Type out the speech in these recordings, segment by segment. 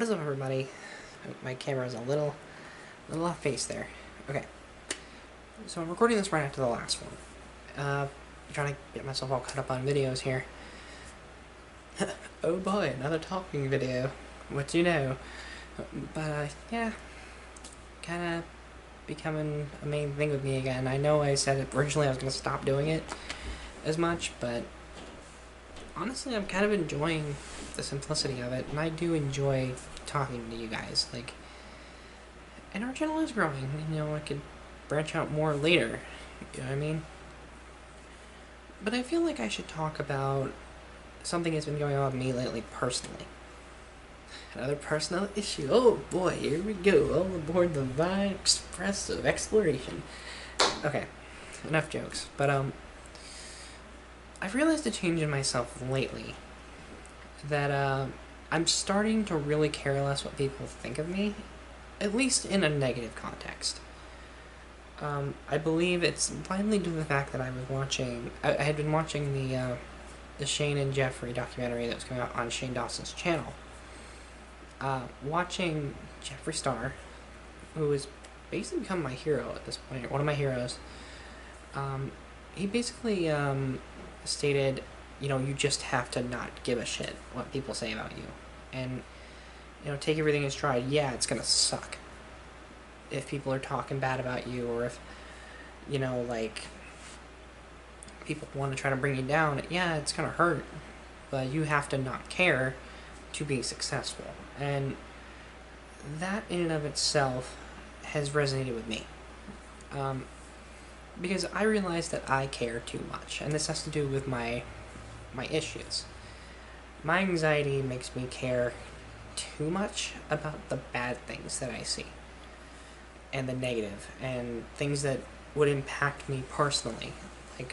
What's up, everybody? My camera's a little off base there. Okay, so I'm recording this right after the last one. Trying to get myself all caught up on videos here. Oh boy, another talking video. What do you know? But yeah, kind of becoming a main thing with me again. I know I said it originally I was going to stop doing it as much, but honestly, I'm kind of enjoying the simplicity of it, and I do enjoy talking to you guys. Like, and our channel is growing. You know, I could branch out more later. You know what I mean? But I feel like I should talk about something that's been going on with me lately personally. Another personal issue. Oh boy, here we go. All aboard the Vine Express of exploration. Okay, enough jokes. But I've realized a change in myself lately. That I'm starting to really care less what people think of me, at least in a negative context. I believe it's finally due to the fact that I had been watching the Shane and Jeffrey documentary that was coming out on Shane Dawson's channel. Watching Jeffree Star, who has basically become my hero at this point, one of my heroes, he basically stated, you know, you just have to not give a shit what people say about you. And, you know, take everything in stride. Yeah, it's gonna suck if people are talking bad about you, or if, you know, like, people want to try to bring you down. Yeah, it's gonna hurt, but you have to not care to be successful. And that in and of itself has resonated with me. Because I realize that I care too much, and this has to do with my issues. My anxiety makes me care too much about the bad things that I see, and the negative, and things that would impact me personally. Like,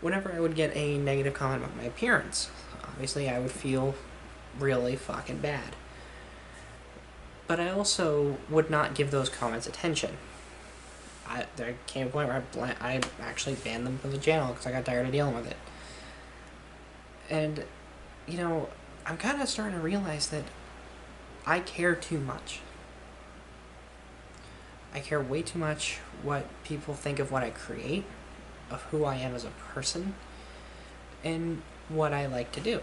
whenever I would get a negative comment about my appearance, obviously I would feel really fucking bad. But I also would not give those comments attention. There came a point where I actually banned them from the channel because I got tired of dealing with it. And, you know, I'm kind of starting to realize that I care too much. I care way too much what people think of what I create, of who I am as a person, and what I like to do.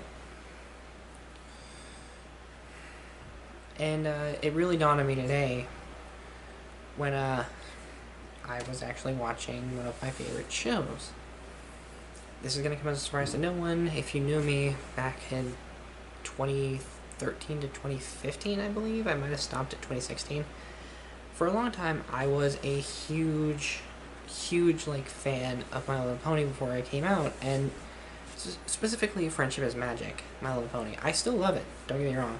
And it really dawned on me today when I was actually watching one of my favorite shows. This is going to come as a surprise to no one. If you knew me back in 2013 to 2015, I believe, I might have stopped at 2016. For a long time, I was a huge, like, fan of My Little Pony before I came out, and specifically Friendship is Magic, My Little Pony. I still love it, don't get me wrong,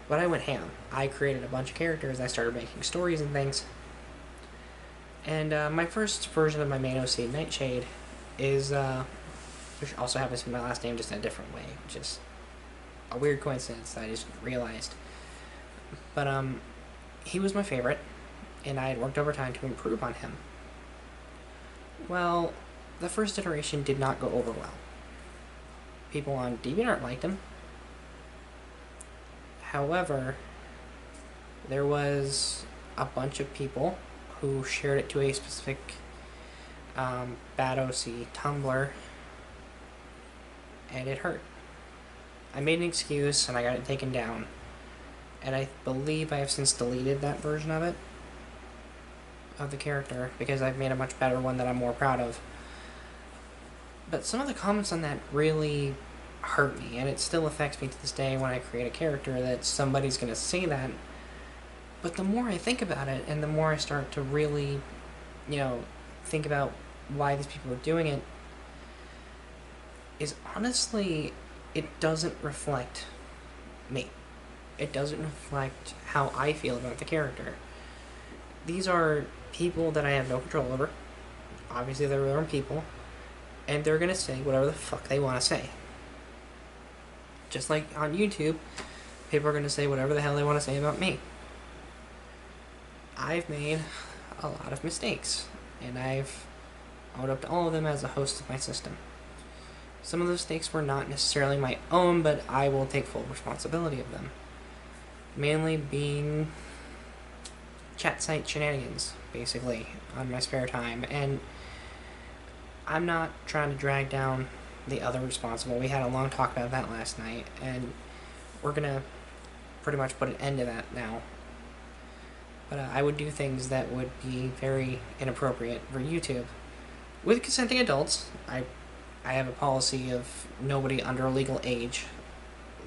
but I went ham. I created a bunch of characters, I started making stories and things, and my first version of my main OC, Nightshade, is, which also happens to be my last name, just in a different way, which is a weird coincidence that I just realized. But, he was my favorite, and I had worked overtime to improve on him. Well, the first iteration did not go over well. People on DeviantArt liked him. However, there was a bunch of people who shared it to a specific Bad OC Tumblr, and it hurt. I made an excuse, and I got it taken down. And I believe I have since deleted that version of it, of the character, because I've made a much better one that I'm more proud of. But some of the comments on that really hurt me, and it still affects me to this day when I create a character that somebody's going to say that. But the more I think about it, and the more I start to really, you know, think about why these people are doing it, is honestly, it doesn't reflect me. It doesn't reflect how I feel about the character. These are people that I have no control over. Obviously, they're their own people. And they're going to say whatever the fuck they want to say. Just like on YouTube, people are going to say whatever the hell they want to say about me. I've made a lot of mistakes. And I've owned up to all of them as a host of my system. Some of those mistakes were not necessarily my own, but I will take full responsibility of them. mainly being chat site shenanigans, basically, on my spare time. And I'm not trying to drag down the other responsible. We had a long talk about that last night, and we're gonna pretty much put an end to that now. But I would do things that would be very inappropriate for YouTube. With consenting adults, I have a policy of nobody under legal age,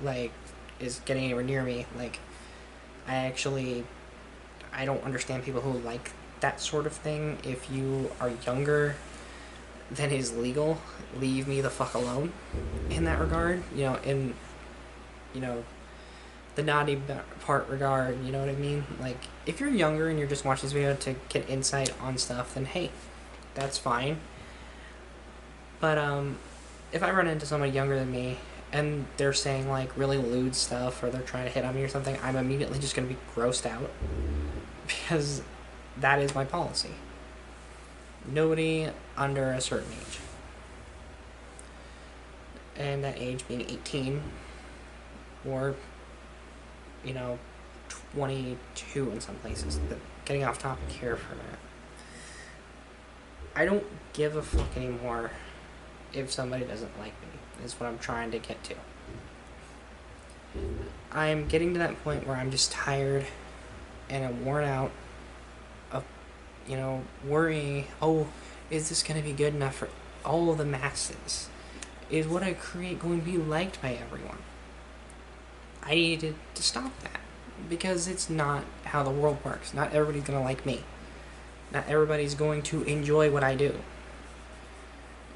like, is getting anywhere near me. Like, I don't understand people who like that sort of thing. If you are younger than is legal, leave me the fuck alone in that regard. In, you know, the naughty part regard, you know what I mean? Like, if you're younger and you're just watching this video to get insight on stuff, then hey, that's fine. But, if I run into somebody younger than me and they're saying, like, really lewd stuff or they're trying to hit on me or something, I'm immediately just going to be grossed out. Because that is my policy. Nobody under a certain age. And that age being 18 or, 22 in some places. But getting off topic here for a minute. I don't give a fuck anymore if somebody doesn't like me, is what I'm trying to get to. I'm getting to that point where I'm just tired and I'm worn out of, worrying, oh, is this going to be good enough for all the masses? Is what I create going to be liked by everyone? I needed to stop that, because it's not how the world works. Not everybody's going to like me. Not everybody's going to enjoy what I do.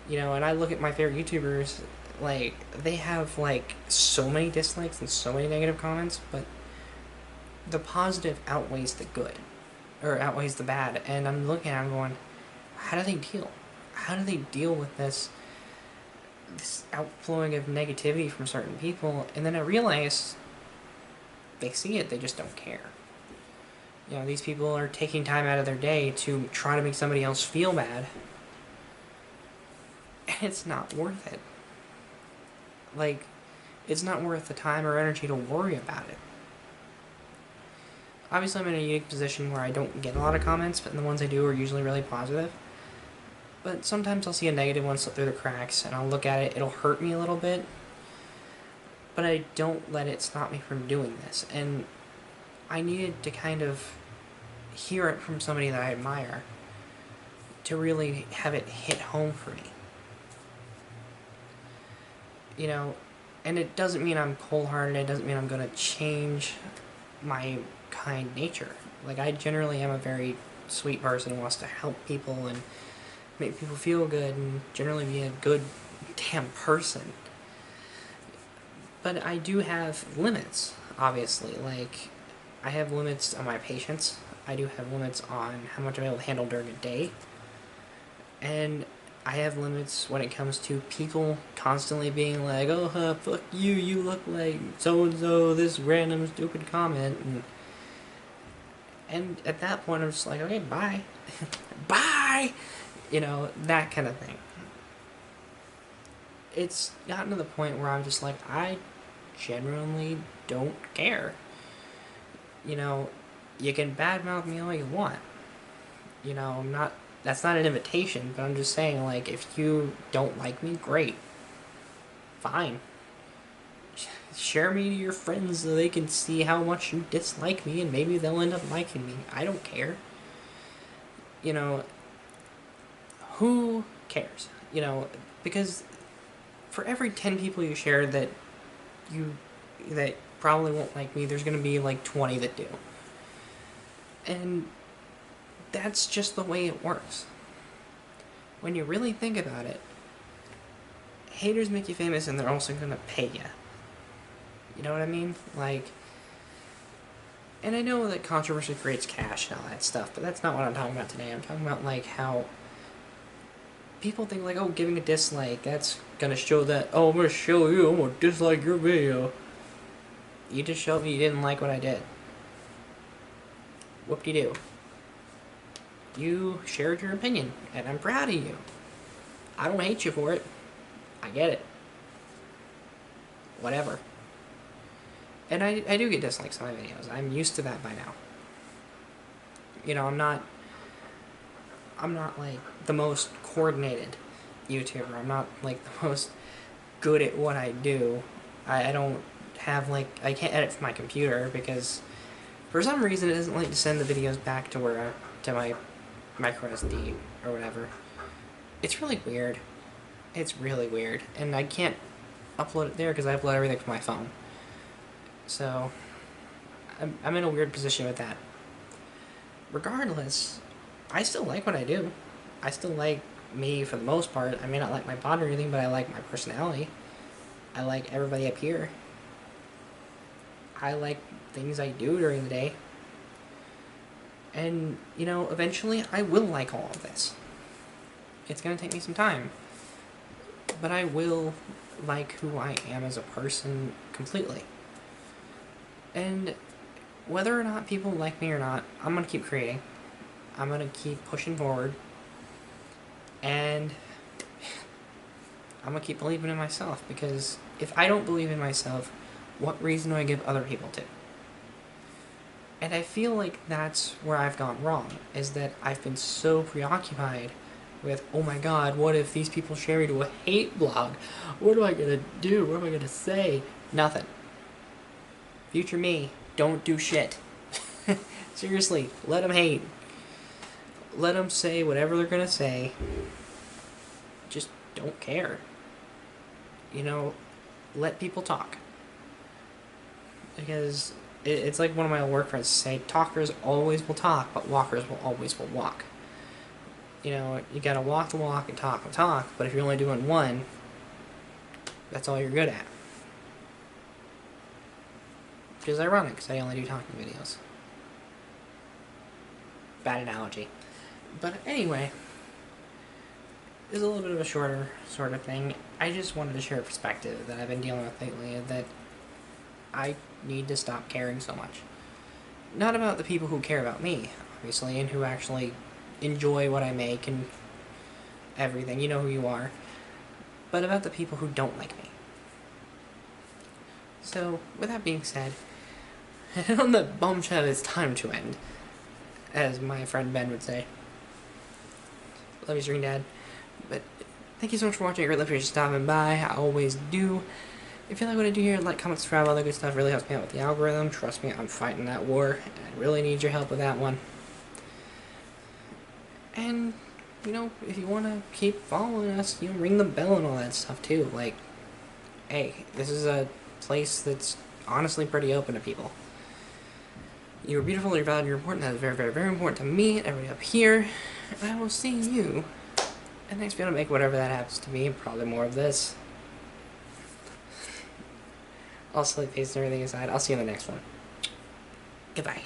And I look at my favorite YouTubers, like, they have, like, so many dislikes and so many negative comments, but the positive outweighs the good, or outweighs the bad, and I'm looking at them going, how do they deal? How do they deal with this outflowing of negativity from certain people? And then I realize they see it, they just don't care. These people are taking time out of their day to try to make somebody else feel bad, and it's not worth it. Like, it's not worth the time or energy to worry about it. Obviously, I'm in a unique position where I don't get a lot of comments, but the ones I do are usually really positive. But sometimes I'll see a negative one slip through the cracks, and I'll look at it, it'll hurt me a little bit, but I don't let it stop me from doing this. And I needed to kind of hear it from somebody that I admire to really have it hit home for me. And it doesn't mean I'm cold-hearted, it doesn't mean I'm going to change my kind nature. Like, I generally am a very sweet person who wants to help people and make people feel good and generally be a good damn person. But I do have limits, obviously. Like, I have limits on my patience. I do have limits on how much I'm able to handle during a day. And I have limits when it comes to people constantly being like, oh, fuck you, you look like so-and-so, this random stupid comment. And at that point, I'm just like, okay, bye. Bye! That kind of thing. It's gotten to the point where I'm just like, I genuinely don't care. You can badmouth me all you want. That's not an invitation, but I'm just saying, like, if you don't like me, great. Fine. Share me to your friends so they can see how much you dislike me, and maybe they'll end up liking me. I don't care. Who cares? Because for every 10 people you share that probably won't like me, there's going to be like 20 that do. And that's just the way it works. When you really think about it, haters make you famous and they're also going to pay you. You know what I mean? Like, and I know that controversy creates cash and all that stuff, but that's not what I'm talking about today. I'm talking about, like, how people think, like, oh, giving a dislike, that's going to show that, oh, I'm going to show you, I'm going to dislike your video. You just showed me you didn't like what I did. Whoop-de-doo. You shared your opinion, and I'm proud of you. I don't hate you for it. I get it. Whatever. And I do get dislikes on my videos. I'm used to that by now. You know, I'm not like the most coordinated YouTuber. I'm not like the most good at what I do. I don't have like, I can't edit from my computer because for some reason it doesn't like to send the videos back to where, to my micro SD or whatever. It's really weird. It's really weird. And I can't upload it there because I upload everything from my phone. So, I'm in a weird position with that. Regardless, I still like what I do. I still like me for the most part. I may not like my body or anything, but I like my personality. I like everybody up here. I like things I do during the day. And, you know, eventually I will like all of this. It's going to take me some time. But I will like who I am as a person completely. And whether or not people like me or not, I'm going to keep creating. I'm going to keep pushing forward. And I'm going to keep believing in myself. Because if I don't believe in myself, what reason do I give other people to? And I feel like that's where I've gone wrong. Is that I've been so preoccupied with, oh my god, what if these people share me to a hate blog? What am I going to do? What am I going to say? Nothing. Future me, don't do shit. Seriously, let them hate. Let them say whatever they're gonna say. Just don't care. You know, let people talk. Because it's like one of my work friends say, talkers always will talk, but walkers will always will walk. You know, you gotta walk the walk and talk the talk, but if you're only doing one, that's all you're good at. Which is ironic, because I only do talking videos. Bad analogy. But anyway, this is a little bit of a shorter sort of thing. I just wanted to share a perspective that I've been dealing with lately, that I need to stop caring so much. Not about the people who care about me, obviously, and who actually enjoy what I make and everything. You know who you are. But about the people who don't like me. So, with that being said, and on the bombshell, it's time to end, as my friend Ben would say. Love you, Stream Dad. But thank you so much for watching. I really appreciate you stopping by. I always do. If you like what I do here, like, comment, subscribe, all that good stuff really helps me out with the algorithm. Trust me, I'm fighting that war, and I really need your help with that one. And, you know, if you want to keep following us, you know, ring the bell and all that stuff too. Like, hey, this is a place that's honestly pretty open to people. You're beautiful, you're valued, you're important. That is very, very, very important to me and everybody up here. And I will see you in the next video to make whatever that happens to be. Probably more of this. All silly face and everything aside, I'll see you in the next one. Goodbye.